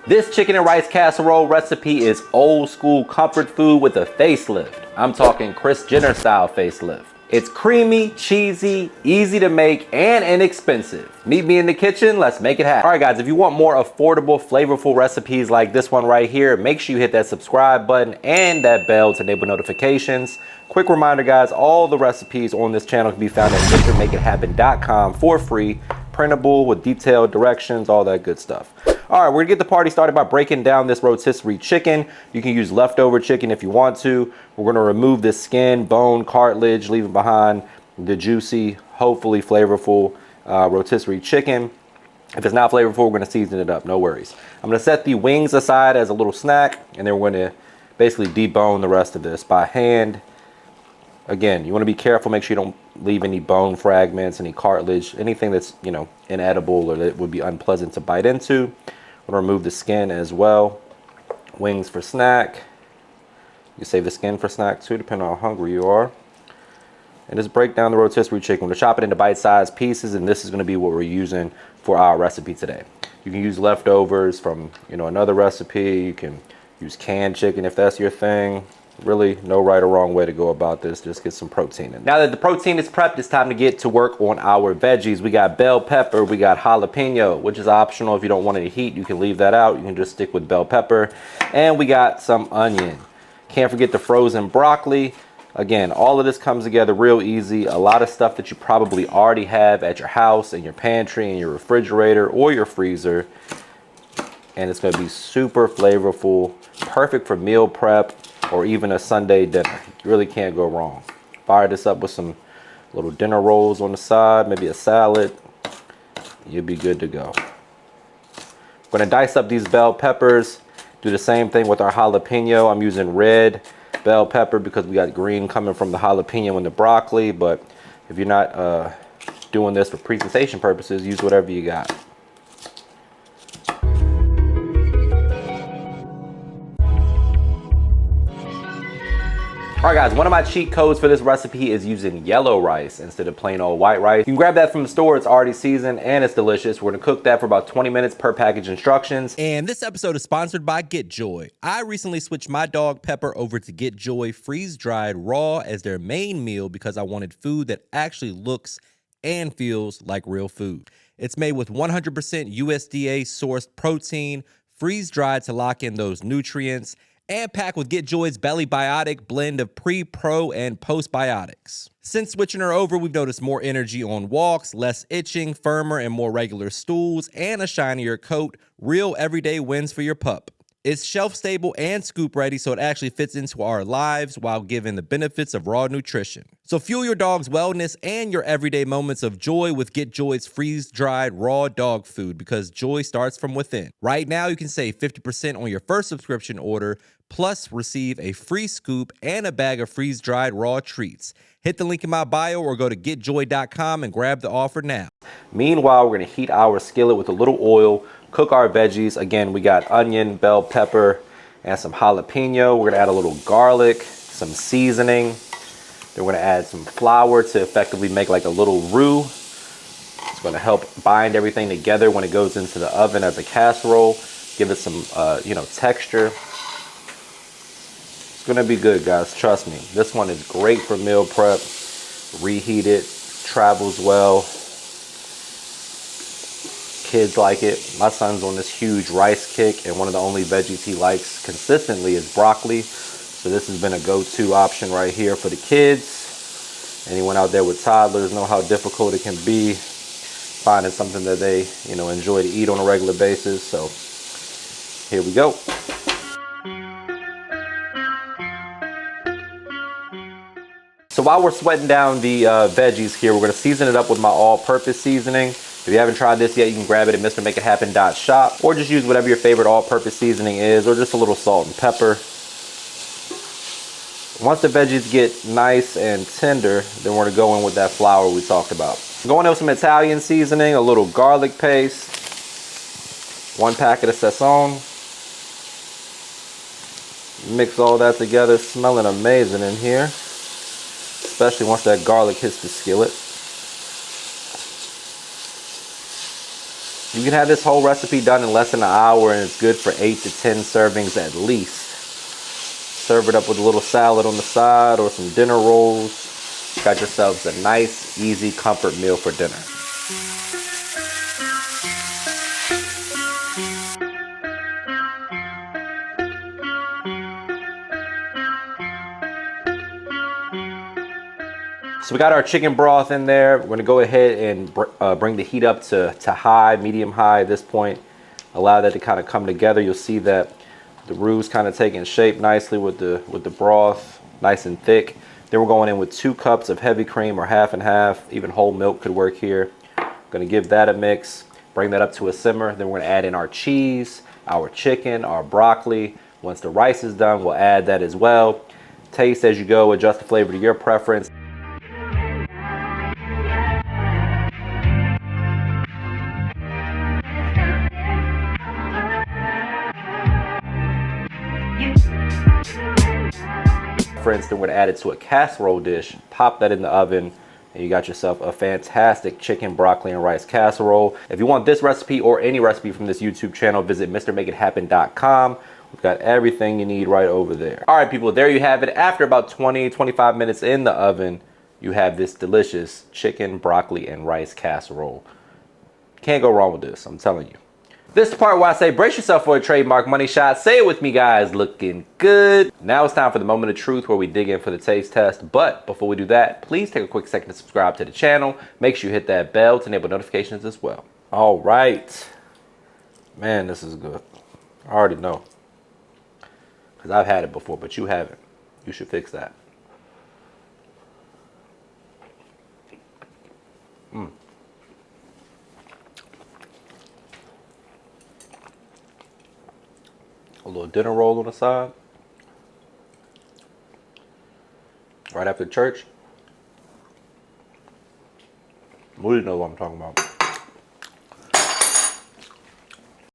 This chicken and rice casserole recipe is old school comfort food with a facelift. I'm talking Kris Jenner style facelift. It's creamy, cheesy, easy to make, and inexpensive. Meet me in the kitchen, let's make it happen. All right guys, if you want more affordable, flavorful recipes like this one right here, make sure you hit that subscribe button and that bell to enable notifications. Quick reminder guys, all the recipes on this channel can be found at MrMakeItHappen.com for free, printable with detailed directions, all that good stuff. All right, we're gonna get the party started by breaking down this rotisserie chicken. You can use leftover chicken if you want to. We're gonna remove the skin, bone, cartilage, leaving behind the juicy, hopefully flavorful rotisserie chicken. If it's not flavorful, we're gonna season it up, no worries. I'm gonna set the wings aside as a little snack, and then we're gonna basically debone the rest of this by hand. Again, you wanna be careful, make sure you don't leave any bone fragments, any cartilage, anything that's, you know, inedible or that would be unpleasant to bite into. I'm gonna remove the skin as well. Wings for snack. You can save the skin for snack too, depending on how hungry you are. And just break down the rotisserie chicken. We're gonna chop it into bite-sized pieces, and this is gonna be what we're using for our recipe today. You can use leftovers from, you know, another recipe. You can use canned chicken if that's your thing. Really, no right or wrong way to go about this. Just get some protein in. Now that the protein is prepped, it's time to get to work on our veggies. We got bell pepper, we got jalapeno, which is optional. If you don't want any heat, you can leave that out. You can just stick with bell pepper. And we got some onion. Can't forget the frozen broccoli. Again, all of this comes together real easy. A lot of stuff that you probably already have at your house, in your pantry, in your refrigerator, or your freezer. And it's gonna be super flavorful, perfect for meal prep, or even a Sunday dinner. You really can't go wrong. Fire this up with some little dinner rolls on the side, maybe a salad. You'll be good to go. I'm gonna dice up these bell peppers. Do the same thing with our jalapeno. I'm using red bell pepper because we got green coming from the jalapeno and the broccoli, but if you're not doing this for presentation purposes, use whatever you got. All right guys, one of my cheat codes for this recipe is using yellow rice instead of plain old white rice. You can grab that from the store, it's already seasoned and it's delicious. We're gonna cook that for about 20 minutes per package instructions. And this episode is sponsored by GetJoy. I recently switched my dog Pepper over to GetJoy freeze-dried raw as their main meal because I wanted food that actually looks and feels like real food. It's made with 100% USDA sourced protein, freeze-dried to lock in those nutrients, and packed with GetJoy's Belly Biotic blend of pre, pro, and postbiotics. Since switching her over, we've noticed more energy on walks, less itching, firmer and more regular stools, and a shinier coat. Real everyday wins for your pup. It's shelf-stable and scoop-ready, so it actually fits into our lives while giving the benefits of raw nutrition. So fuel your dog's wellness and your everyday moments of joy with GetJoy's freeze-dried raw dog food, because joy starts from within. Right now, you can save 50% on your first subscription order, plus receive a free scoop and a bag of freeze-dried raw treats. Hit the link in my bio or go to getjoy.com and grab the offer now. Meanwhile, we're gonna heat our skillet with a little oil, cook our veggies. Again, we got onion, bell pepper, and some jalapeno. We're gonna add a little garlic, some seasoning. Then we're gonna add some flour to effectively make like a little roux. It's gonna help bind everything together when it goes into the oven as a casserole. Give it some, texture. It's gonna be good, guys, trust me. This one is great for meal prep. Reheat it, travels well. Kids like it. My son's on this huge rice kick, and one of the only veggies he likes consistently is broccoli. So this has been a go-to option right here for the kids. Anyone out there with toddlers know how difficult it can be finding something that they, enjoy to eat on a regular basis. So here we go. So while we're sweating down the veggies here, we're gonna season it up with my all-purpose seasoning. If you haven't tried this yet, you can grab it at MrMakeItHappen.shop, or just use whatever your favorite all-purpose seasoning is, or just a little salt and pepper. Once the veggies get nice and tender, then we're gonna go in with that flour we talked about. Going in with some Italian seasoning, a little garlic paste, 1 packet of Sazon. Mix all that together, smelling amazing in here, especially once that garlic hits the skillet. You can have this whole recipe done in less than an hour, and it's good for 8 to 10 servings at least. Serve it up with a little salad on the side or some dinner rolls. Got yourselves a nice, easy comfort meal for dinner. So we got our chicken broth in there. We're gonna go ahead and bring the heat up to high, medium high at this point. Allow that to kind of come together. You'll see that the roux's kind of taking shape nicely with the broth, nice and thick. Then we're going in with 2 cups of heavy cream or half and half. Even whole milk could work here. Gonna give that a mix. Bring that up to a simmer. Then we're gonna add in our cheese, our chicken, our broccoli. Once the rice is done, we'll add that as well. Taste as you go. Adjust the flavor to your preference. For instance, we're gonna add it to a casserole dish, pop that in the oven, and you got yourself a fantastic chicken, broccoli, and rice casserole. If you want this recipe or any recipe from this YouTube channel, visit MrMakeItHappen.com. We've got everything you need right over there. All right, people, there you have it. After about 20-25 minutes in the oven, you have this delicious chicken, broccoli, and rice casserole. Can't go wrong with this, I'm telling you. This is the part where I say brace yourself for a trademark money shot. Say it with me, guys. Looking good. Now it's time for the moment of truth where we dig in for the taste test. But before we do that, please take a quick second to subscribe to the channel. Make sure you hit that bell to enable notifications as well. All right. Man, this is good. I already know. Because I've had it before, but you haven't. You should fix that. A little dinner roll on the side. Right after church. Moody knows what I'm talking about.